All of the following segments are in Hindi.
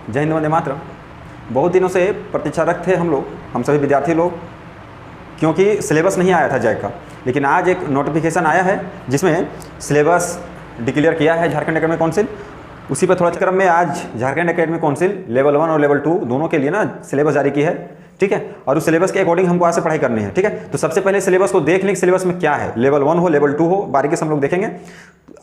जय हिंद वंदे मातरम। बहुत दिनों से प्रतीक्षारत थे हम लोग, हम सभी विद्यार्थी लोग, क्योंकि सिलेबस नहीं आया था जैक का। लेकिन आज एक नोटिफिकेशन आया है जिसमें सिलेबस डिक्लेयर किया है झारखंड एकेडमिक काउंसिल। उसी पर थोड़ा क्रम में आज झारखंड एकेडमिक काउंसिल लेवल 1 और लेवल 2 दोनों के लिए ना सिलेबस जारी की है, ठीक है। और उस सिलेबस के अकॉर्डिंग हमको आज से पढ़ाई करनी है, ठीक है। तो सबसे पहले सिलेबस को देख लें कि सिलेबस में क्या है, लेवल 1 हो लेवल 2 हो, बारीकी से हम लोग देखेंगे।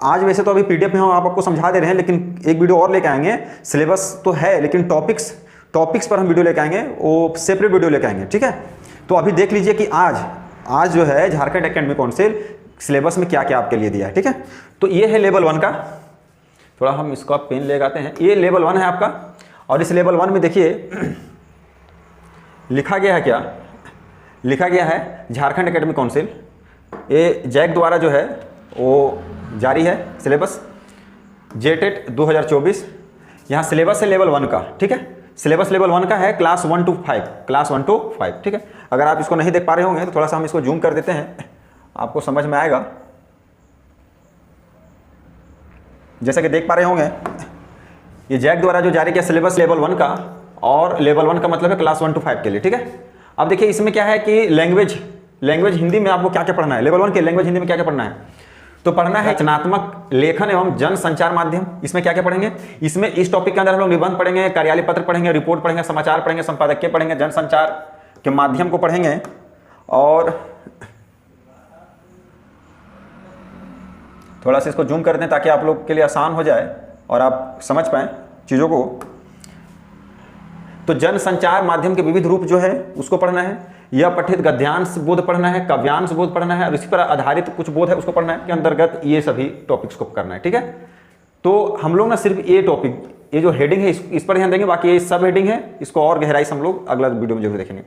आज वैसे तो अभी पीडीएफ में हम आपको समझा दे रहे हैं, लेकिन एक वीडियो और लेके आएंगे। सिलेबस तो है लेकिन टॉपिक्स पर हम वीडियो लेके आएंगे, वो सेपरेट वीडियो लेके आएंगे, ठीक है। तो अभी देख लीजिए कि आज जो है झारखंड एकेडमिक काउंसिल सिलेबस में क्या क्या आपके लिए दिया है, ठीक है। तो ये है लेवल 1 का, थोड़ा हम इसको आप पेन ले आते हैं। ये लेवल 1 है आपका, और इस लेवल 1 में देखिए लिखा गया है क्या, लिखा गया है झारखंड एकेडमिक काउंसिल, ये जैक द्वारा जो है वो जारी है सिलेबस जेटेट 2024। यहाँ सिलेबस है लेवल 1 का, ठीक है। सिलेबस लेवल 1 का है, क्लास 1 to 5, क्लास 1 to 5, ठीक है। अगर आप इसको नहीं देख पा रहे होंगे तो थोड़ा सा हम इसको जूम कर देते हैं, आपको समझ में आएगा। जैसा कि देख पा रहे होंगे ये जैक द्वारा जो जारी किया सिलेबस लेवल 1 का, और लेवल 1 का मतलब है क्लास 1 to 5 के लिए, ठीक है। अब देखिए इसमें क्या है कि लैंग्वेज हिंदी में आपको क्या क्या पढ़ना है। लेवल 1 के लैंग्वेज हिंदी में क्या क्या पढ़ना है, तो पढ़ना है रचनात्मक लेखन एवं जन संचार माध्यम। इसमें क्या क्या पढ़ेंगे, इसमें इस टॉपिक के अंदर हम लोग निबंध पढ़ेंगे, कार्यालय पत्र पढ़ेंगे, रिपोर्ट पढ़ेंगे, समाचार पढ़ेंगे, संपादकीय पढ़ेंगे, जनसंचार के माध्यम को पढ़ेंगे। और थोड़ा सा इसको जूम कर दें ताकि आप लोग के लिए आसान हो जाए और आप समझ पाएं चीज़ों को। तो जनसंचार माध्यम के विविध रूप जो है उसको पढ़ना है। यह पठित गद्यांश बोध पढ़ना है, काव्यांश बोध पढ़ना है, और इसी पर आधारित कुछ बोध है उसको पढ़ना है, के अंतर्गत ये सभी टॉपिक्स को करना है, ठीक है। तो हम लोग ना सिर्फ ये टॉपिक, ये जो हेडिंग है इस पर ध्यान देंगे, बाकी ये सब हेडिंग है, इसको और गहराई से हम लोग अगला वीडियो में जरूर देखेंगे।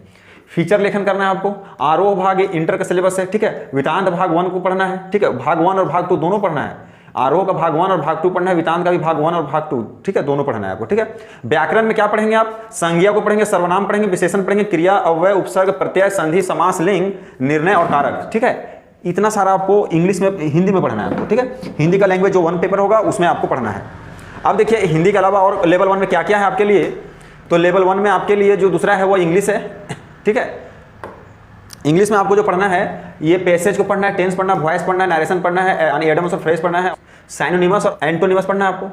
फीचर लेखन करना है आपको, आरोह भाग इंटर का सिलेबस है, ठीक है। वितांत भाग 1 को पढ़ना है, ठीक है। भाग 1 और भाग 2 दोनों पढ़ना है। आरोह का भाग 1 और भाग 2 पढ़ना है, वितांत का भी भाग 1 और भाग 2, ठीक है, दोनों पढ़ना है आपको, ठीक है। व्याकरण में क्या पढ़ेंगे आप, संज्ञा को पढ़ेंगे, सर्वनाम पढ़ेंगे, विशेषण पढ़ेंगे, क्रिया, अव्यय, उपसर्ग, प्रत्यय, संधि, समास, लिंग, निर्णय और कारक, ठीक है। इतना सारा आपको इंग्लिश में, हिंदी में पढ़ना है आपको, ठीक है। हिंदी का लैंग्वेज जो 1 पेपर होगा उसमें आपको पढ़ना है। अब देखिए हिंदी के अलावा और लेवल 1 में क्या क्या है आपके लिए। तो लेवल 1 में आपके लिए जो दूसरा है वो इंग्लिश है, ठीक है। इंग्लिश में आपको जो पढ़ना है, ये पैसेज को पढ़ना है, टेंस पढ़ना है, वॉइस पढ़ना है, नरेशन पढ़ना है, यानी एडम्स और फ्रेज पढ़ना है, साइनोनिमस और एंटोनिमस पढ़ना है आपको,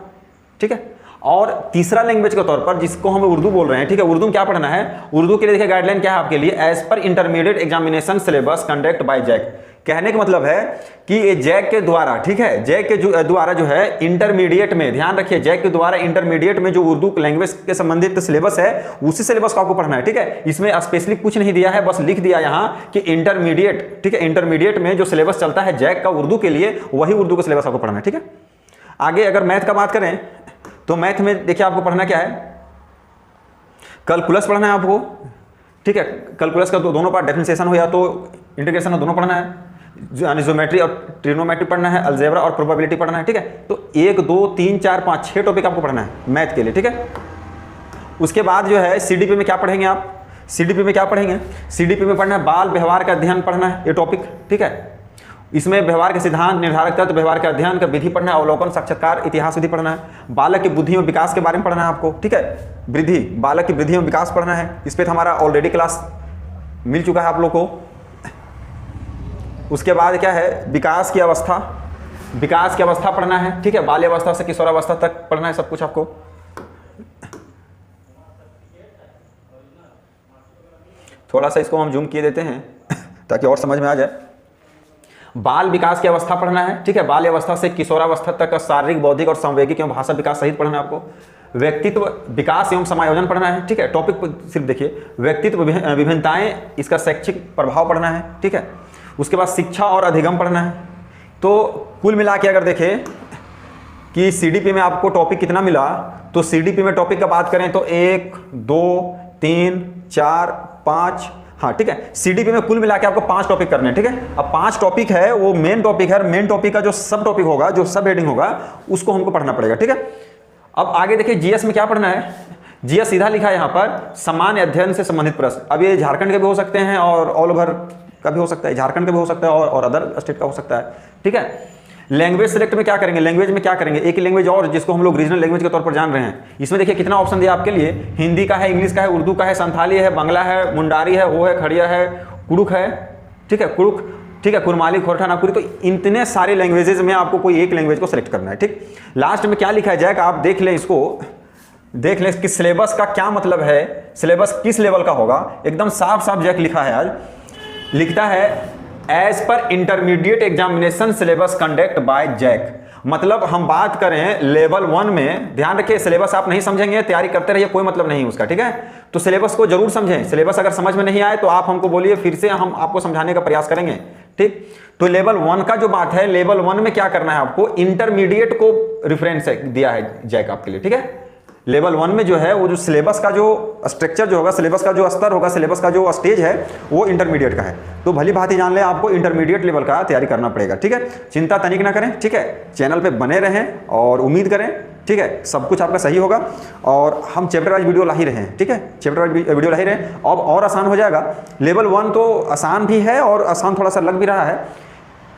ठीक है। और तीसरा लैंग्वेज के तौर पर जिसको हम उर्दू बोल रहे हैं, ठीक है, उर्दू में क्या पढ़ना है। उर्दू के लिए देखिए गाइडलाइन क्या है आपके लिए, as per intermediate examination syllabus conduct by JAC. कहने का मतलब है कि ये जैक के द्वारा, ठीक है, जैक के द्वारा जो है इंटरमीडिएट में, ध्यान रखिए, जैक के द्वारा इंटरमीडिएट में जो उर्दू लैंग्वेज के संबंधित सिलेबस है उसी सिलेबस को आपको पढ़ना है, ठीक है। इसमें स्पेशली कुछ नहीं दिया है, बस लिख दिया यहाँ कि इंटरमीडिएट, ठीक है। इंटरमीडिएट में जो सिलेबस चलता है जैक का उर्दू के लिए, वही उर्दू का सिलेबस आपको पढ़ना है, ठीक है। आगे अगर मैथ का बात करें तो मैथ में देखिए आपको पढ़ना क्या है, कैलकुलस पढ़ना है आपको, ठीक है। कैलकुलस का दोनों पार्ट, डिफरेंशिएशन हो या तो इंटीग्रेशन हो, दोनों पढ़ना है। यानी ज्योमेट्री और ट्रिग्नोमेट्री पढ़ना है, अलजेब्रा और प्रोबेबिलिटी पढ़ना है, ठीक है। तो 1 2 3 4 5 6 टॉपिक आपको पढ़ना है मैथ के लिए, ठीक है। उसके बाद जो है सीडीपी में क्या पढ़ेंगे आप, सीडीपी में क्या पढ़ेंगे, सीडीपी में पढ़ना है बाल व्यवहार का अध्ययन पढ़ना है, ये टॉपिक, ठीक है। इसमें व्यवहार के सिद्धांत, निर्धारक तत्व, व्यवहार के अध्ययन का विधि पढ़ना है, अवलोकन, साक्षात्कार, इतिहास विधि पढ़ना है। बालक की बुद्धि और विकास के बारे में पढ़ना है आपको, ठीक है। वृद्धि, बालक की वृद्धि और विकास पढ़ना है, इस पर हमारा ऑलरेडी क्लास मिल चुका है आप लोग को। उसके बाद क्या है, विकास की अवस्था पढ़ना है, ठीक है। बाल्यावस्था से किशोरावस्था तक पढ़ना है सब कुछ आपको। थोड़ा सा इसको हम जूम किए देते हैं ताकि और समझ में आ जाए। बाल विकास की अवस्था पढ़ना है, ठीक है। बाल्यावस्था से किशोरावस्था तक का शारीरिक, बौद्धिक और संवेगिक एवं भाषा विकास सहित पढ़ना है आपको। व्यक्तित्व विकास एवं समायोजन पढ़ना है, ठीक है। टॉपिक पर सिर्फ देखिए, व्यक्तित्व विभिन्नताएं, इसका शैक्षिक प्रभाव पढ़ना है, ठीक है। उसके बाद शिक्षा और अधिगम पढ़ना है। तो कुल मिला के अगर देखें कि सीडीपी में आपको टॉपिक कितना मिला, तो सीडीपी में टॉपिक का बात करें तो 1 2 3 4 5, हाँ, ठीक है। सीडीपी में कुल मिला के आपको 5 टॉपिक करने हैं, ठीक है। अब 5 टॉपिक है, वो मेन टॉपिक है, मेन टॉपिक का जो सब टॉपिक होगा, जो सब हेडिंग होगा, उसको हमको पढ़ना पड़ेगा, ठीक है। अब आगे देखिए जीएस में क्या पढ़ना है। जीएस सीधा लिखा है यहाँ पर, सामान्य अध्ययन से संबंधित प्रश्न। अब ये झारखंड के भी हो सकते हैं और ऑल ओवर का भी हो सकता है, झारखंड का भी हो सकता है और अदर स्टेट का हो सकता है, ठीक है। लैंग्वेज सेलेक्ट में क्या करेंगे, लैंग्वेज में क्या करेंगे, एक लैंग्वेज और जिसको हम लोग रीजनल लैंग्वेज के तौर पर जान रहे हैं। इसमें देखिए कितना ऑप्शन दिया आपके लिए, हिंदी का है, इंग्लिश का है, उर्दू का है, संथाली है, बांग्ला है, मुंडारी है, वो है, खड़िया है, कुड़ुक है, ठीक है, कुड़ुक, ठीक है, कुरमाली, खोरठा, नागपुरी। तो इतने सारे लैंग्वेजेज में आपको कोई एक लैंग्वेज को सिलेक्ट करना है। ठीक, लास्ट में क्या लिखा है जैक, आप देख लें, इसको देख लें कि सिलेबस का क्या मतलब है, सिलेबस किस लेवल का होगा। एकदम साफ साफ जैक लिखा है, आज लिखता है as per intermediate examination syllabus conduct by JAC. मतलब हम बात करें लेवल 1 में, ध्यान रखिए सिलेबस आप नहीं समझेंगे तैयारी करते रहिए, कोई मतलब नहीं उसका। ठीक है, तो सिलेबस को जरूर समझें, सिलेबस अगर समझ में नहीं आए तो आप हमको बोलिए, फिर से हम आपको समझाने का प्रयास करेंगे। ठीक, तो लेवल 1 का जो बात है, लेवल 1 में क्या करना है आपको, इंटरमीडिएट को रिफरेंस दिया है जैक आपके लिए। ठीक है, लेवल 1 में जो है वो जो सिलेबस का जो स्ट्रक्चर जो होगा, सिलेबस का जो स्तर होगा, सिलेबस का जो स्टेज है वो इंटरमीडिएट का है। तो भली भांति जान लें आपको इंटरमीडिएट लेवल का तैयारी करना पड़ेगा। ठीक है, चिंता तनिक ना करें। ठीक है, चैनल पे बने रहें और उम्मीद करें, ठीक है, सब कुछ आपका सही होगा। और हम चैप्टर वाइज वीडियो ला ही रहे हैं। ठीक है, चैप्टर वाइज वीडियो ला ही रहे हैं। अब और आसान हो जाएगा। लेवल 1 तो आसान भी है और आसान थोड़ा सा लग भी रहा है,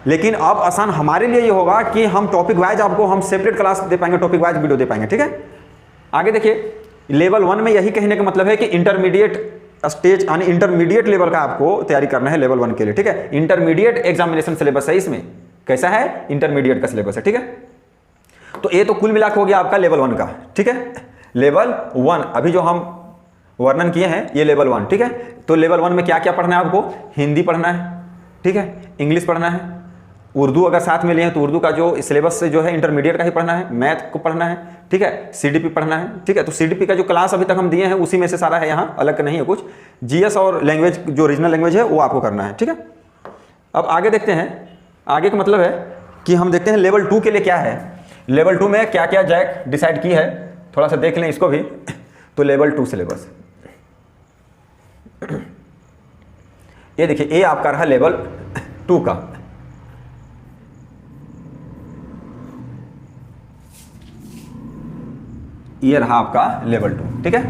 लेकिन अब आसान हमारे लिए ये होगा कि हम टॉपिक वाइज आपको हम सेपरेट क्लास दे पाएंगे, टॉपिक वाइज वीडियो दे पाएंगे। ठीक है, आगे देखिए, लेवल 1 में यही कहने का मतलब है कि इंटरमीडिएट स्टेज यानी इंटरमीडिएट लेवल का आपको तैयारी करना है लेवल 1 के लिए। ठीक है, इंटरमीडिएट एग्जामिनेशन सिलेबस है, इसमें कैसा है, इंटरमीडिएट का सिलेबस है। ठीक है, तो ये तो कुल मिलाकर हो गया आपका लेवल 1 का। ठीक है, लेवल 1 अभी जो हम वर्णन किए हैं ये लेवल 1। ठीक है, तो लेवल 1 में क्या क्या पढ़ना है आपको, हिंदी पढ़ना है, ठीक है, इंग्लिश पढ़ना है, उर्दू अगर साथ में लिए हैं तो उर्दू का जो सिलेबस से जो है इंटरमीडिएट का ही पढ़ना है, मैथ को पढ़ना है, ठीक है, सीडीपी पढ़ना है। ठीक है, तो सीडीपी का जो क्लास अभी तक हम दिए हैं उसी में से सारा है, यहाँ अलग नहीं है कुछ। जीएस और लैंग्वेज जो रीजनल लैंग्वेज है वो आपको करना है। ठीक है, अब आगे देखते हैं, आगे का मतलब है कि हम देखते हैं लेवल 2 के लिए क्या है, लेवल 2 में क्या क्या जैक डिसाइड की है, थोड़ा सा देख लें इसको भी। तो लेवल 2 सिलेबस ये देखिए, ये आपका रहा लेवल 2 का। ये रहा आपका लेवल 2। ठीक है,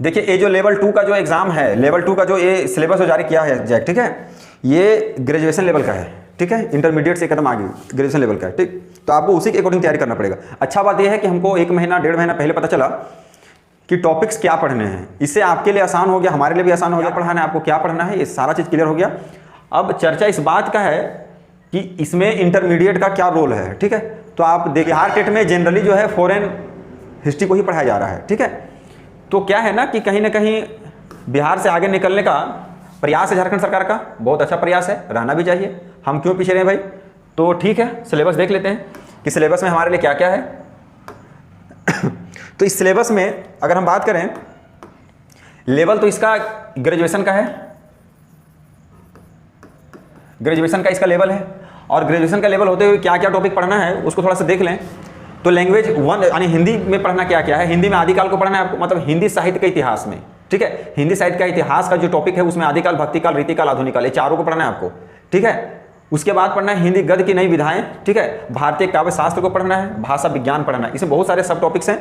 देखिए ये जो लेवल 2 का जो एग्जाम है, लेवल 2 का जो ये सिलेबस जारी किया है जैक, ठीक है, ये ग्रेजुएशन लेवल का है। ठीक है, इंटरमीडिएट से कदम आगे ग्रेजुएशन लेवल का है। ठीक, तो आपको उसी के अकॉर्डिंग तैयारी करना पड़ेगा। अच्छा बात यह है कि हमको 1 महीना 1.5 महीना पहले पता चला कि टॉपिक्स क्या पढ़ने हैं, इससे आपके लिए आसान हो गया, हमारे लिए भी आसान हो गया पढ़ाना है, आपको क्या पढ़ना है ये सारा चीज़ क्लियर हो गया। अब चर्चा इस बात का है कि इसमें इंटरमीडिएट का क्या रोल है। ठीक है, तो आप देखिए बिहार टेट में जनरली जो है फॉरेन हिस्ट्री को ही पढ़ाया जा रहा है। ठीक है, तो क्या है ना कि कहीं ना कहीं बिहार से आगे निकलने का प्रयास है झारखंड सरकार का, बहुत अच्छा प्रयास है, रहना भी चाहिए, हम क्यों पीछे रहे भाई। तो ठीक है, सिलेबस देख लेते हैं कि सिलेबस में हमारे लिए क्या क्या है। तो इस सिलेबस में अगर हम बात करें, लेवल तो इसका ग्रेजुएशन का है, ग्रेजुएशन का इसका लेवल है, और ग्रेजुएशन का लेवल होते हुए क्या क्या टॉपिक पढ़ना है उसको थोड़ा सा देख लें। तो लैंग्वेज 1 यानी हिंदी में पढ़ना क्या क्या है, हिंदी में आदिकाल को पढ़ना है आपको, मतलब हिंदी साहित्य के इतिहास में। ठीक है, हिंदी साहित्य का इतिहास का जो टॉपिक है उसमें आदिकाल, भक्तिकाल, रीतिकाल, आधुनिक काल, ये चारों को पढ़ना है आपको। ठीक है, उसके बाद पढ़ना है हिंदी गद्य की नई विधाएं। ठीक है, भारतीय काव्य शास्त्र को पढ़ना है, भाषा विज्ञान पढ़ना है, इसमें बहुत सारे सब टॉपिक्स हैं,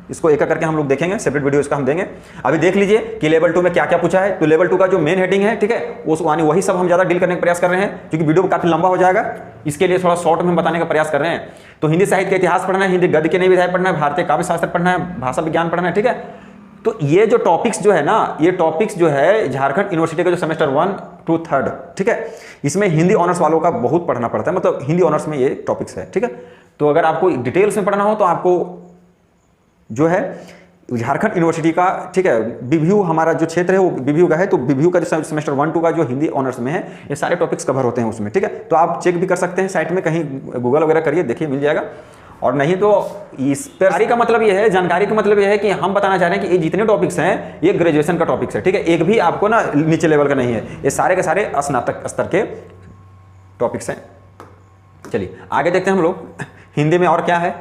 इसको एक एक करके हम लोग देखेंगे, सेपरेट वीडियो इसका हम देंगे। अभी देख लीजिए कि लेवल 2 में क्या क्या पूछा है। तो लेवल 2 का जो मेन हेडिंग है, ठीक है, उस यानी वही सब हम ज़्यादा डील करने का प्रयास कर रहे हैं, क्योंकि वीडियो काफ़ी लंबा हो जाएगा, इसके लिए थोड़ा शॉर्ट में बताने का प्रयास कर रहे हैं। तो हिंदी साहित्य का इतिहास पढ़ना है, हिंदी गद्य की नई विधाएं पढ़ना है, भारतीय काव्य शास्त्र पढ़ना है, भाषा विज्ञान पढ़ना है। ठीक है, तो ये जो टॉपिक्स जो है ना, ये टॉपिक्स जो है झारखंड यूनिवर्सिटी का जो सेमेस्टर 1 to 3, ठीक है, इसमें हिंदी ऑनर्स वालों का बहुत पढ़ना पड़ता है, मतलब हिंदी ऑनर्स में ये टॉपिक्स है। ठीक है, तो अगर आपको डिटेल्स में पढ़ना हो तो आपको जो है झारखंड यूनिवर्सिटी का, ठीक है, बीबीयू हमारा जो क्षेत्र है वो बीबीयू का है, तो बीबीयू का जो सेमेस्टर 1 2 का जो हिंदी ऑनर्स में है, ये सारे टॉपिक्स कवर होते हैं उसमें। ठीक है, तो आप चेक भी कर सकते हैं साइट में, कहीं गूगल वगैरह करिए, देखिए मिल जाएगा। और नहीं तो इस पर जानकारी का मतलब ये है, जानकारी का मतलब ये है कि हम बताना चाह रहे हैं कि ये जितने टॉपिक्स हैं ये ग्रेजुएशन का टॉपिक्स है। ठीक है, एक भी आपको ना नीचे लेवल का नहीं है, ये सारे के सारे स्नातक स्तर के टॉपिक्स हैं। चलिए आगे देखते हैं हम लोग हिंदी में और क्या है।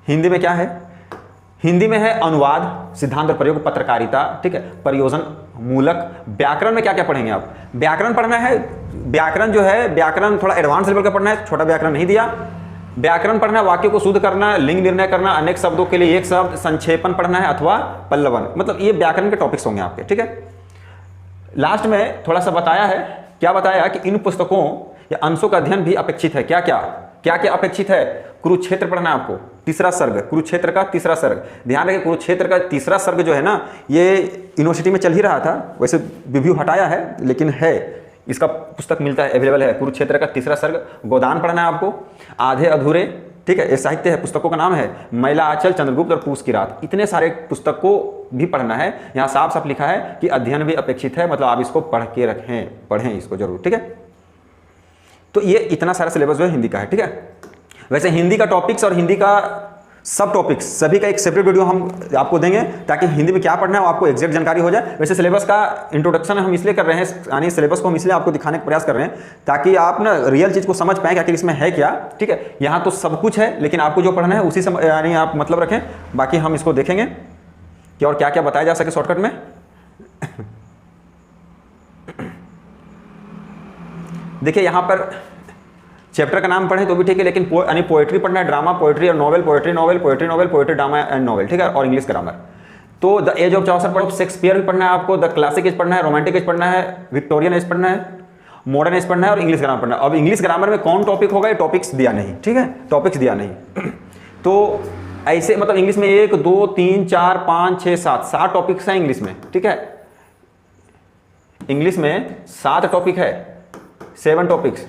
हिंदी में क्या है, हिंदी में है अनुवाद, सिद्धांत और प्रयोग, पत्रकारिता, ठीक है, प्रयोजन मूलक। व्याकरण में क्या क्या पढ़ेंगे आप, व्याकरण पढ़ना है। व्याकरण जो है, व्याकरण थोड़ा एडवांस लेवल का पढ़ना है, छोटा व्याकरण नहीं दिया। व्याकरण पढ़ना है, वाक्य को शुद्ध करना, लिंग निर्णय करना, अनेक शब्दों के लिए एक शब्द, संक्षेपण पढ़ना है अथवा पल्लवन, मतलब ये व्याकरण के टॉपिक्स होंगे आपके, ठीक है। लास्ट में थोड़ा सा बताया है, क्या बताया कि इन पुस्तकों या अंशों का अध्ययन भी अपेक्षित है। क्या क्या अपेक्षित है? कुरुक्षेत्र पढ़ना है आपको, तीसरा सर्ग, कुरुक्षेत्र का तीसरा सर्ग। ध्यान रखिए कुरुक्षेत्र का तीसरा सर्ग जो है ना, ये यूनिवर्सिटी में चल ही रहा था, वैसे रिव्यू हटाया है लेकिन है, इसका पुस्तक मिलता है, अवेलेबल है। कुरुक्षेत्र का तीसरा सर्ग। गोदान पढ़ना है आपको, आधे अधूरे, ठीक है, ये साहित्य है, पुस्तकों का नाम है मैला आंचल, चंद्रगुप्त और पूस की रात। इतने सारे पुस्तक को भी पढ़ना है। यहाँ साफ साफ लिखा है कि अध्ययन भी अपेक्षित है, मतलब आप इसको पढ़ के रखें, पढ़ें इसको जरूर, ठीक है। तो ये इतना सारा सिलेबस जो है हिंदी का है, ठीक है। वैसे हिंदी का टॉपिक्स और हिंदी का सब टॉपिक्स सभी का एक सेपरेट वीडियो हम आपको देंगे, ताकि हिंदी में क्या पढ़ना है वो आपको एग्जैक्ट जानकारी हो जाए। वैसे सिलेबस का इंट्रोडक्शन हम इसलिए कर रहे हैं, यानी सिलेबस को हम इसलिए आपको दिखाने का प्रयास कर रहे हैं ताकि आप ना रियल चीज़ को समझ पाएं कि आखिर इसमें है क्या, ठीक है। यहाँ तो सब कुछ है, लेकिन आपको जो पढ़ना है उसी से यानी आप मतलब रखें। बाकी हम इसको देखेंगे कि और क्या क्या बताया जा सके शॉर्टकट में। देखिए यहाँ पर चैप्टर का नाम पढ़ें तो भी ठीक है, लेकिन यानी पोएट्री पढ़ना है, ड्रामा, पोएट्री और novel, poetry novel, poetry novel, poetry drama and novel, ठीक है, और इंग्लिश ग्रामर। तो द एज ऑफ चौसर पढ़ो, शेक्सपियर भी पढ़ना है आपको, द क्लासिक एज पढ़ना है, रोमांटिक एज पढ़ना है, विक्टोरियन एज पढ़ना है, मॉडर्न एज पढ़ना है और इंग्लिश ग्रामर पढ़ना है। अब इंग्लिश ग्रामर में कौन टॉपिक होगा, ये टॉपिक्स दिया नहीं, ठीक है, टॉपिक्स दिया नहीं। तो ऐसे मतलब इंग्लिश में 1 2 3 4 5 6 7 टॉपिक्स हैं इंग्लिश में, ठीक है। इंग्लिश में 7 टॉपिक है, 7 टॉपिक्स,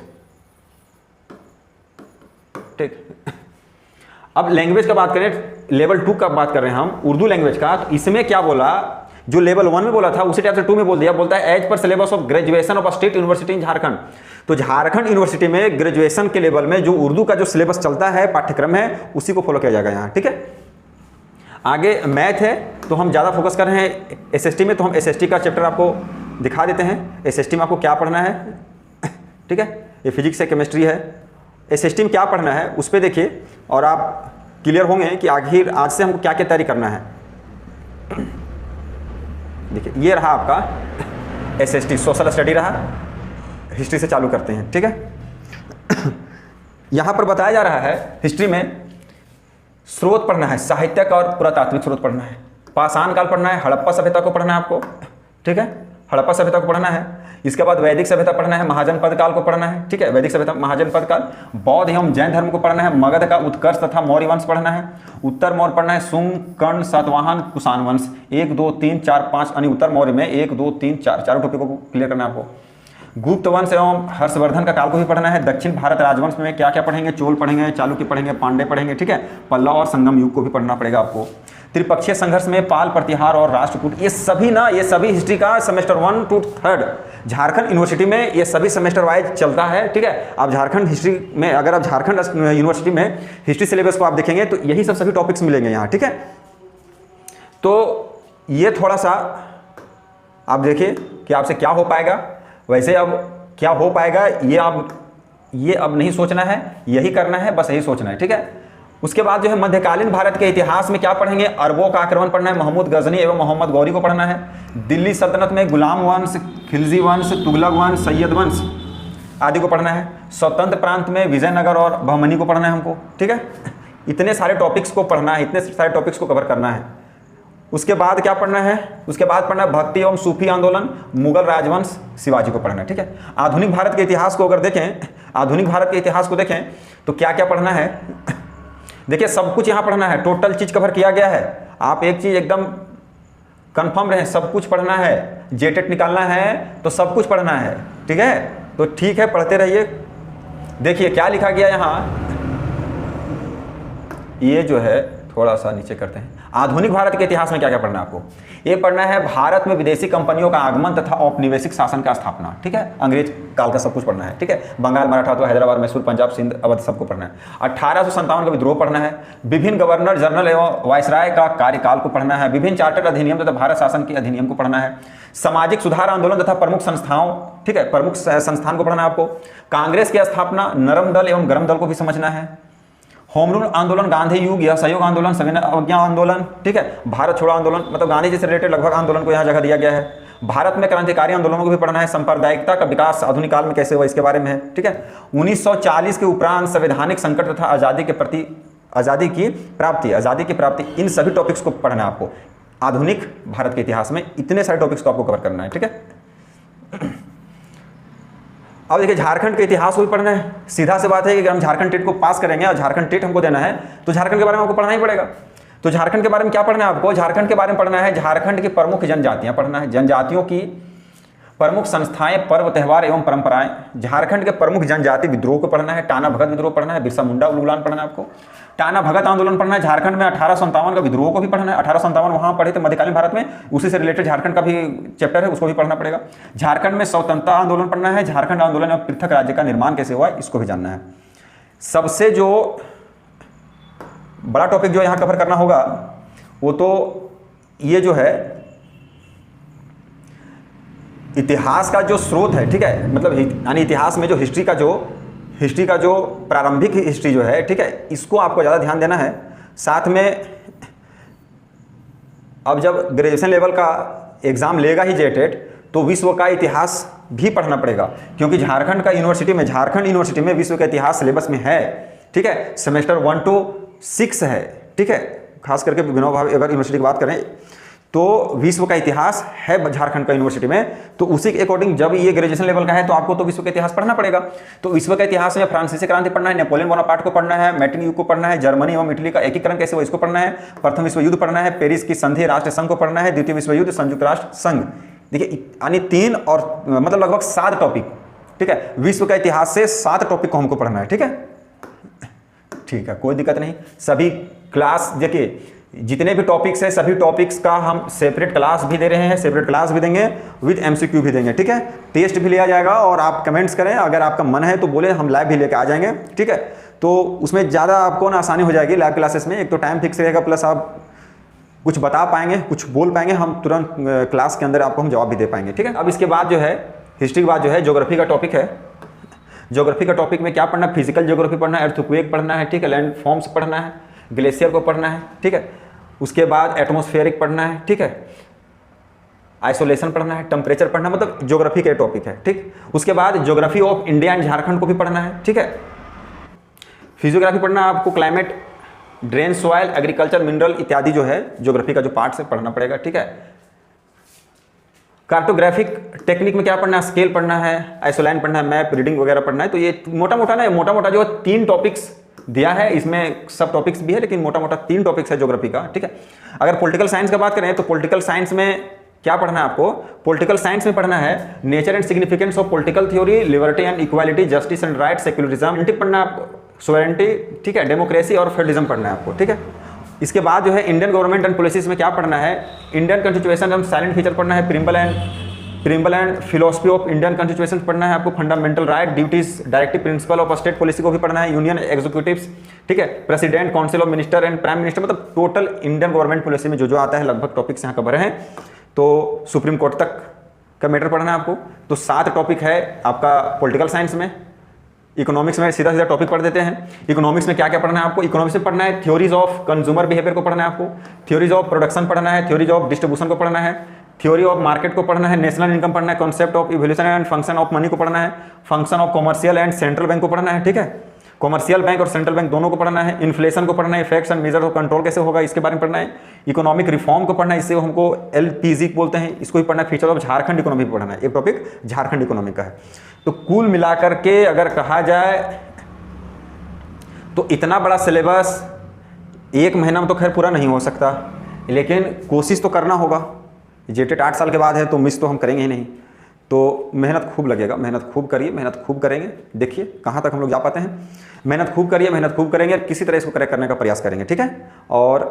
ठीक। अब लैंग्वेज का बात करें, लेवल 2 का बात कर रहे हैं हम, उर्दू लैंग्वेज का। तो इसमें क्या बोला, जो लेवल 1 में बोला था उसी टाइप से 2 में बोल दिया। बोलता है as per syllabus of graduation of state university in Jharkhand. तो झारखंड यूनिवर्सिटी में ग्रेजुएशन के लेवल में जो उर्दू का जो सिलेबस चलता है, पाठ्यक्रम है, उसी को फॉलो किया जाएगा यहाँ, ठीक है। आगे मैथ है, तो हम ज़्यादा फोकस कर रहे हैं एसएसटी में, तो हम एसएसटी का चैप्टर आपको दिखा देते हैं। एसएसटी में आपको क्या पढ़ना है, ठीक है, ये फिजिक्स है, केमिस्ट्री है। एसएसटी में क्या पढ़ना है उस पर देखिए, और आप क्लियर होंगे कि आखिर आज से हमको क्या क्या तैयारी करना है। देखिए ये रहा आपका एसएसटी, सोशल स्टडी रहा, हिस्ट्री से चालू करते हैं, ठीक है। यहाँ पर बताया जा रहा है हिस्ट्री में स्रोत पढ़ना है, साहित्यक और पुरातात्विक स्रोत पढ़ना है, पाषाण काल पढ़ना है, हड़प्पा सभ्यता को पढ़ना है आपको, ठीक है, हड़प्पा सभ्यता को पढ़ना है। इसके बाद वैदिक सभ्यता पढ़ना है, महाजनपद काल को पढ़ना है, ठीक है, वैदिक सभ्यता, महाजनपद काल। बौद्ध एवं जैन धर्म को पढ़ना है, मगध का उत्कर्ष तथा मौर्य वंश पढ़ना है, उत्तर मौर्य पढ़ना है, सुंग, कर्ण, सातवाहन, कुषाण वंश, 1 2 3 4 5, यानी उत्तर मौर्य में 1 2 3 4 चारों टॉपिकों को क्लियर करना है आपको। गुप्त वंश एवं हर्षवर्धन का काल को भी पढ़ना है। दक्षिण भारत राजवंश में क्या क्या पढ़ेंगे, चोल पढ़ेंगे, चालुक्य पढ़ेंगे, पांडे पढ़ेंगे, ठीक है, पल्लव और संगम युग को भी पढ़ना पड़ेगा आपको। त्रिपक्षीय संघर्ष में पाल, प्रतिहार और राष्ट्रकूट, ये सभी ना, ये सभी हिस्ट्री का सेमेस्टर 1 to 3 झारखंड यूनिवर्सिटी में ये सभी सेमेस्टर वाइज चलता है, ठीक है। आप झारखंड हिस्ट्री में, अगर आप झारखंड यूनिवर्सिटी में हिस्ट्री सिलेबस को आप देखेंगे तो यही सब सभी टॉपिक्स मिलेंगे यहाँ, ठीक है। तो ये थोड़ा सा आप देखिए कि आपसे क्या हो पाएगा। वैसे अब क्या हो पाएगा ये अब नहीं सोचना है, यही करना है, बस यही सोचना है, ठीक है। उसके बाद जो है मध्यकालीन भारत के इतिहास में क्या पढ़ेंगे, अरबों का आक्रमण पढ़ना है, महमूद गजनी एवं मोहम्मद गौरी को पढ़ना है। दिल्ली सल्तनत में गुलाम वंश, खिलजी वंश, तुगलक वंश, सैयद वंश आदि को पढ़ना है। स्वतंत्र प्रांत में विजयनगर और बहमनी को पढ़ना है हमको, ठीक है। इतने सारे टॉपिक्स को पढ़ना है, इतने सारे टॉपिक्स को कवर करना है। उसके बाद क्या पढ़ना है, उसके बाद पढ़ना है भक्ति एवं सूफी आंदोलन, मुगल राजवंश, शिवाजी को पढ़ना है, ठीक है। आधुनिक भारत के इतिहास को अगर देखें, आधुनिक भारत के इतिहास को देखें तो क्या क्या पढ़ना है, देखिए सब कुछ यहाँ पढ़ना है, टोटल चीज कवर किया गया है। आप एक चीज एकदम कंफर्म रहे, सब कुछ पढ़ना है, जेटेट निकालना है तो सब कुछ पढ़ना है, ठीक है। तो ठीक है, पढ़ते रहिए। देखिए क्या लिखा गया यहाँ, ये जो है थोड़ा सा नीचे करते हैं। आधुनिक भारत के इतिहास में क्या क्या पढ़ना है आपको, ये पढ़ना है भारत में विदेशी कंपनियों का आगमन तथा औपनिवेशिक शासन का स्थापना, ठीक है। अंग्रेज काल का सब कुछ पढ़ना है, ठीक है। बंगाल, मराठा, तो हैदराबाद, मैसूर, पंजाब, सिंध, अवध सबको पढ़ना है। 1857 का विद्रोह पढ़ना है। विभिन्न गवर्नर जनरल एवं वायसराय का कार्यकाल को पढ़ना है। विभिन्न चार्टर अधिनियम तथा भारत शासन के अधिनियम को पढ़ना है। सामाजिक सुधार आंदोलन तथा प्रमुख संस्थाओं, ठीक है, प्रमुख संस्थान को पढ़ना है आपको। कांग्रेस की स्थापना, नरम दल एवं गरम दल को भी समझना है। होम रूल आंदोलन, गांधी युग या सहयोग आंदोलन, सविनय अवज्ञा आंदोलन, ठीक है। भारत छोड़ो आंदोलन, मतलब गांधी जी से रिलेटेड लगभग आंदोलन को यहाँ जगह दिया गया है। भारत में क्रांतिकारी आंदोलनों को भी पढ़ना है, सांप्रदायिकता का विकास आधुनिक काल में कैसे हुआ इसके बारे में है, ठीक है। 1940 के उपरांत संवैधानिक संकट तथा आज़ादी की प्राप्ति, इन सभी टॉपिक्स को पढ़ना है आपको। आधुनिक भारत के इतिहास में इतने सारे टॉपिक्स को आपको कवर करना है, ठीक है। अब देखिए झारखंड के इतिहास को भी पढ़ना है। सीधा सी बात है कि अगर हम झारखंड टेट को पास करेंगे और झारखंड टेट हमको देना है तो झारखंड के बारे में आपको पढ़ना ही पड़ेगा। तो झारखंड के बारे में क्या पढ़ना है आपको? झारखंड के बारे में पढ़ना है झारखंड की प्रमुख जनजातियां पढ़ना है, जनजातियों की प्रमुख संस्थाएं, पर्व, त्यौहार एवं परंपराएं। झारखंड के प्रमुख जनजाति विद्रोह को पढ़ना है, टाना भगत विद्रोह पढ़ना है, बिरसा मुंडा उलगुलान पढ़ना है आपको, टाना भगत आंदोलन पढ़ना है। झारखंड में 1857 का विद्रोह को भी पढ़ना है। 1857 वहां पढ़े थे मध्यकालीन भारत में, उसी से रिलेटेड झारखंड का भी चैप्टर है, उसको भी पढ़ना पड़ेगा। झारखंड में स्वतंत्रता आंदोलन पढ़ना है, झारखंड आंदोलन में पृथक राज्य का निर्माण कैसे हुआ इसको भी जानना है। सबसे जो बड़ा टॉपिक जो यहाँ कवर करना होगा वो तो ये जो है इतिहास का जो स्रोत है, ठीक है, मतलब यानी इतिहास में जो हिस्ट्री का जो प्रारंभिक हिस्ट्री जो है, ठीक है, इसको आपको ज़्यादा ध्यान देना है। साथ में अब जब ग्रेजुएशन लेवल का एग्ज़ाम लेगा ही जेटेट तो विश्व का इतिहास भी पढ़ना पड़ेगा, क्योंकि झारखंड यूनिवर्सिटी में विश्व का इतिहास सिलेबस में है, ठीक है। सेमेस्टर 1 to 6 है, ठीक है। खास करके विनोबा भावे अगर यूनिवर्सिटी की बात करें तो विश्व का इतिहास है झारखंड का यूनिवर्सिटी में, तो उसी के अकॉर्डिंग जब ये ग्रेजुएशन लेवल का है तो आपको तो विश्व का इतिहास पढ़ना पड़ेगा। तो विश्व का इतिहास में फ्रांसीसी क्रांति पढ़ना है, नेपोलियन बोनापार्ट को पढ़ना है, मैटिन युग को पढ़ना है, जर्मनी एवं इटली का एकीकरण कैसे हुआ इसको पढ़ना है, प्रथम विश्व युद्ध पढ़ना है, पेरिस की संधि राष्ट्र संघ को पढ़ना है, द्वितीय विश्व युद्ध, संयुक्त राष्ट्र संघ। देखिए यानी 3 और मतलब लगभग 7 टॉपिक, ठीक है। विश्व का इतिहास से 7 टॉपिक को हमको पढ़ना है, ठीक है, ठीक है, कोई दिक्कत नहीं। सभी क्लास देखिए जितने भी टॉपिक्स हैं सभी टॉपिक्स का हम सेपरेट क्लास भी दे रहे हैं, सेपरेट क्लास भी देंगे, विद एमसीक्यू भी देंगे, ठीक है। टेस्ट भी लिया जाएगा और आप कमेंट्स करें, अगर आपका मन है तो बोले, हम लाइव भी लेके आ जाएंगे, ठीक है। तो उसमें ज़्यादा आपको ना आसानी हो जाएगी लाइव क्लासेस में। एक तो टाइम फिक्स रहेगा, प्लस आप कुछ बता पाएंगे, कुछ बोल पाएंगे, हम तुरंत क्लास के अंदर आपको हम जवाब भी दे पाएंगे, ठीक है। अब इसके बाद जो है हिस्ट्री के बाद जो है ज्योग्राफी का टॉपिक है। ज्योग्राफी का टॉपिक में क्या पढ़ना है? फिजिकल ज्योग्राफी पढ़ना है, अर्थक्वेक पढ़ना है, ठीक है, लैंड फॉर्म्स पढ़ना है, ग्लेशियर को पढ़ना है, ठीक है। उसके बाद एटमॉस्फेरिक पढ़ना है, ठीक है, आइसोलेशन पढ़ना है, टेम्परेचर पढ़ना, मतलब ज्योग्राफी के टॉपिक है, ठीक। उसके बाद geography of India and Jharkhand को भी पढ़ना है, ठीक है। फिजियोग्राफी पढ़ना आपको, climate, drain, soil, agriculture, mineral इत्यादि जो है ज्योग्राफी का जो पार्ट से पढ़ना पड़ेगा, ठीक है। कार्टोग्राफिक टेक्निक में क्या पढ़ना है? स्केल पढ़ना है, आइसोलाइन पढ़ना है, मैप रीडिंग वगैरह पढ़ना है। तो ये मोटा मोटा जो 3 टॉपिक्स दिया है, इसमें सब टॉपिक्स भी है लेकिन मोटा मोटा 3 टॉपिक्स है ज्योग्राफी का, ठीक है। अगर पॉलिटिकल साइंस का बात करें तो पॉलिटिकल साइंस में क्या पढ़ना है आपको? पॉलिटिकल साइंस में पढ़ना है nature and significance of political theory, liberty and equality, justice and right, secularism पढ़ना है आपको, सोवरेनिटी, ठीक है, डेमोक्रेसी और फेडरलिज्म पढ़ना है आपको, ठीक है। इसके बाद जो है इंडियन गवर्नमेंट एंड पॉलिसीज में क्या पढ़ना है? Indian constitution and silent feature पढ़ना है, preamble and philosophy of Indian constitution पढ़ना है आपको, fundamental right, duties, directive principle of state policy को भी पढ़ना है, यूनियन एग्जीक्यूटिव्स, ठीक है, president, council of minister and prime minister, मतलब टोटल इंडियन गवर्नमेंट पॉलिसी में जो आता है लगभग टॉपिक्स यहाँ कवर हैं। तो सुप्रीम कोर्ट तक का मैटर पढ़ना है आपको। तो 7 टॉपिक है आपका पॉलिटिकल साइंस में। इकोनॉमिक्स में सीधा सीधा टॉपिक पढ़ देते हैं। इकोनॉमिक्स में क्या क्या पढ़ना है आपको? इकोनॉमिक्स में पढ़ना है थ्योरीज ऑफ कंज्यूमर बिहेवियर को पढ़ना है आपको, थ्योरीज ऑफ प्रोडक्शन पढ़ना है, थ्योरीज ऑफ डिस्ट्रीब्यूशन को पढ़ना है, थ्योरी ऑफ मार्केट को पढ़ना है, नेशनल इनकम पढ़ना है, concept of evolution and function of money को पढ़ना है, function of commercial and central bank को पढ़ना है, ठीक है, कॉमर्शियल बैंक और सेंट्रल बैंक दोनों को पढ़ना है, इन्फ्लेशन को पढ़ना है, effects and measure of control कैसे होगा इसके बारे में पढ़ना है, इकोनॉमिक रिफॉर्म को पढ़ना है, इससे हमको LPG बोलते हैं, इसको भी पढ़ना है, फीचर ऑफ झारखंड इकोनॉमी पढ़ना है, एक टॉपिक झारखंड इकोनॉमी का है। तो कुल मिलाकर के अगर कहा जाए तो इतना बड़ा सिलेबस 1 महीना में तो खैर पूरा नहीं हो सकता, लेकिन कोशिश तो करना होगा। जेटेट 8 साल के बाद है तो मिस तो हम करेंगे ही नहीं, तो मेहनत खूब लगेगा, मेहनत खूब करिए, मेहनत खूब करेंगे, देखिए कहाँ तक हम लोग जा पाते हैं। मेहनत खूब करिए, मेहनत खूब करेंगे, किसी तरह इसको करेक्ट करने का प्रयास करेंगे, ठीक है। और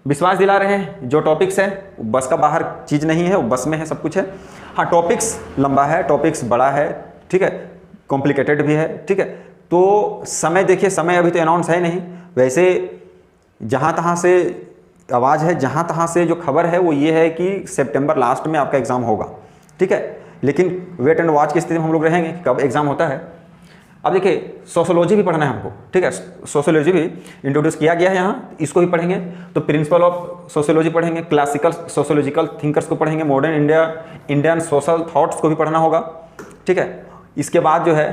विश्वास दिला रहे हैं जो टॉपिक्स है बस का बाहर चीज़ नहीं है, वो बस में है, सब कुछ है। हाँ, टॉपिक्स लंबा है, टॉपिक्स बड़ा है, ठीक है, कॉम्प्लिकेटेड भी है, ठीक है। तो समय देखिए, समय अभी तो अनाउंस है नहीं, वैसे जहाँ तहाँ से आवाज़ है, जहाँ तहाँ से जो खबर है वो ये है कि सितंबर लास्ट में आपका एग्ज़ाम होगा, ठीक है। लेकिन वेट एंड वॉच की स्थिति में हम लोग रहेंगे कि कब एग्ज़ाम होता है। अब देखिए सोशोलॉजी भी पढ़ना है हमको, ठीक है, सोशोलॉजी भी इंट्रोड्यूस किया गया है यहाँ, इसको भी पढ़ेंगे। तो प्रिंसिपल ऑफ सोशोलॉजी पढ़ेंगे, क्लासिकल सोशोलॉजिकल थिंकर्स को पढ़ेंगे, मॉडर्न इंडियन सोशल थॉट्स को भी पढ़ना होगा, ठीक है। इसके बाद जो है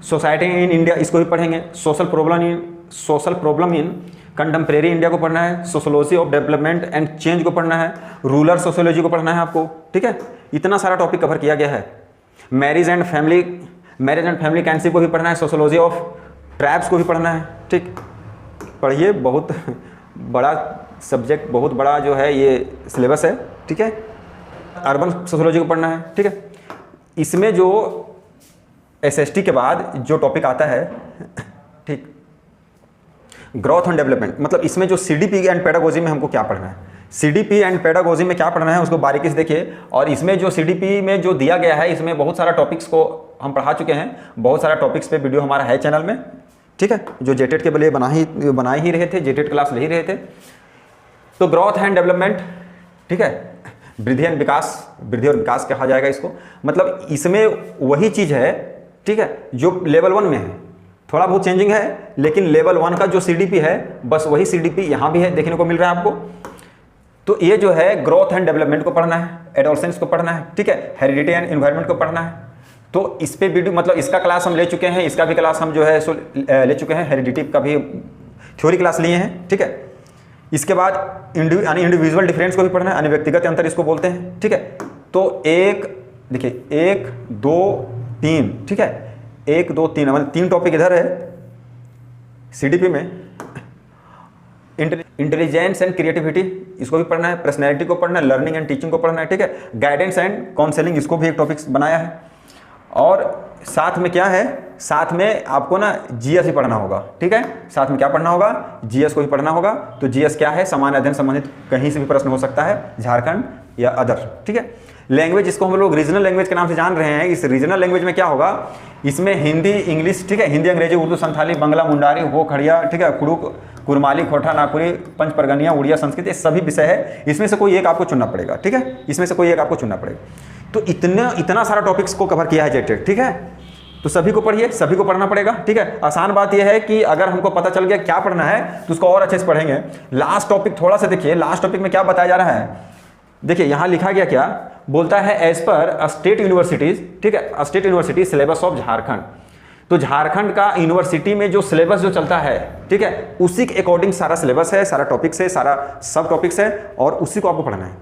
सोसाइटी इन इंडिया, इसको भी पढ़ेंगे। Social problem in contemporary India को पढ़ना है। Sociology of development and change को पढ़ना है। रूरल सोशोलॉजी को पढ़ना है आपको, ठीक है। इतना सारा टॉपिक कवर किया गया है। मैरिज एंड फैमिली कैंसिप को भी पढ़ना है। सोशोलॉजी ऑफ ट्राइब्स को भी पढ़ना है, ठीक। पढ़िए, बहुत बड़ा सब्जेक्ट, बहुत बड़ा जो है ये सिलेबस है, ठीक है। अर्बन सोशोलॉजी को पढ़ना है, ठीक है। इसमें जो एसएसटी के बाद जो टॉपिक आता है, ठीक, ग्रोथ एंड डेवलपमेंट, मतलब इसमें जो सीडीपी एंड पेडागोजी में हमको क्या पढ़ना है, सीडीपी एंड पेडागोजी में क्या पढ़ना है उसको बारीकी से देखिए। और इसमें जो सीडीपी में जो दिया गया है, इसमें बहुत सारा टॉपिक्स को हम पढ़ा चुके हैं, बहुत सारा टॉपिक्स पे वीडियो हमारा है चैनल में, ठीक है, जो जेटेट के लिए बना ही रहे थे, जेटेट क्लास ले ही रहे थे। तो ग्रोथ एंड डेवलपमेंट, ठीक है, वृद्धि और विकास कहा जाएगा इसको। मतलब इसमें वही चीज़ है, ठीक है, जो लेवल 1 में है, थोड़ा बहुत चेंजिंग है, लेकिन लेवल 1 का जो सीडीपी है बस वही सीडीपी यहाँ भी है, देखने को मिल रहा है आपको। तो ये जो है ग्रोथ एंड डेवलपमेंट को पढ़ना है, एडोलसेंस को पढ़ना है, ठीक है, हेरिडिटी एंड एनवायरनमेंट को पढ़ना है। तो इस पे वीडियो, मतलब इसका क्लास हम ले चुके हैं, इसका भी क्लास हम जो है सो ले चुके हैं, हेरिडिटी का भी थ्योरी क्लास लिए हैं, ठीक है। इसके बाद इंडिविजुअल डिफरेंस को भी पढ़ना है, यानी व्यक्तिगत अंतर इसको बोलते हैं, ठीक है। तो देखिए 1 2 3, ठीक है, 1 2 3, मतलब 3 टॉपिक इधर है सीडीपी में। इंटेलिजेंस एंड क्रिएटिविटी इसको भी पढ़ना है, पर्सनैलिटी को पढ़ना है, लर्निंग एंड टीचिंग को पढ़ना है, ठीक है। गाइडेंस एंड काउंसलिंग, इसको भी एक टॉपिक बनाया है। और साथ में क्या है, साथ में आपको ना जीएस भी पढ़ना होगा, ठीक है। साथ में क्या पढ़ना होगा, जीएस को भी पढ़ना होगा। तो जीएस क्या है, सामान्य अध्ययन संबंधित कहीं से भी प्रश्न हो सकता है, झारखंड या अदर, ठीक है। लैंग्वेज, इसको हम लोग रीजनल लैंग्वेज के नाम से जान रहे हैं। इस रीजनल लैंग्वेज में क्या होगा, इसमें हिंदी, इंग्लिश, ठीक है, हिंदी, अंग्रेजी, उर्दू, संथाली, बंगला, मुंडारी, हो, खड़िया, ठीक है, कुड़ुक, कुरमाली, खोटा, नागपुरी, पंच परगनिया, उड़िया, संस्कृत, ये सभी विषय है। इसमें से कोई एक आपको चुनना पड़ेगा, ठीक है, इसमें से कोई एक आपको चुनना पड़ेगा। तो इतना सारा टॉपिक्स को कवर किया है जेटेट, ठीक है। तो सभी को पढ़िए, सभी को पढ़ना पड़ेगा, ठीक है। आसान बात यह है कि अगर हमको पता चल गया क्या पढ़ना है तो उसको और अच्छे से पढ़ेंगे। लास्ट टॉपिक थोड़ा सा देखिए, लास्ट टॉपिक में क्या बताया जा रहा है, देखिए यहाँ लिखा गया, क्या बोलता है, एज पर स्टेट यूनिवर्सिटीज, ठीक है, state university syllabus of Jharkhand. तो झारखंड का यूनिवर्सिटी में जो सिलेबस जो चलता है, ठीक है, उसी के अकॉर्डिंग सारा सिलेबस है, सारा टॉपिक्स है, सारा सब टॉपिक्स है, और उसी को आपको पढ़ना है,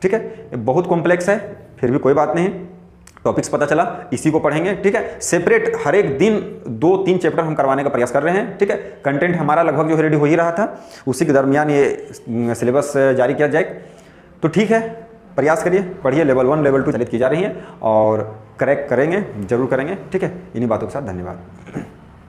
ठीक है। बहुत कॉम्प्लेक्स है, फिर भी कोई बात नहीं, टॉपिक्स पता चला, इसी को पढ़ेंगे, ठीक है। सेपरेट हर एक दिन 2-3 चैप्टर हम करवाने का प्रयास कर रहे हैं, ठीक है। कंटेंट हमारा लगभग जो रेडी हो ही रहा था, उसी के दरमियान ये सिलेबस जारी किया जाए। तो ठीक है, प्रयास करिए, पढ़िए। लेवल 1 लेवल 2 चलित की जा रही हैं और क्रैक करेंगे, जरूर करेंगे, ठीक है। इन्हीं बातों के साथ धन्यवाद।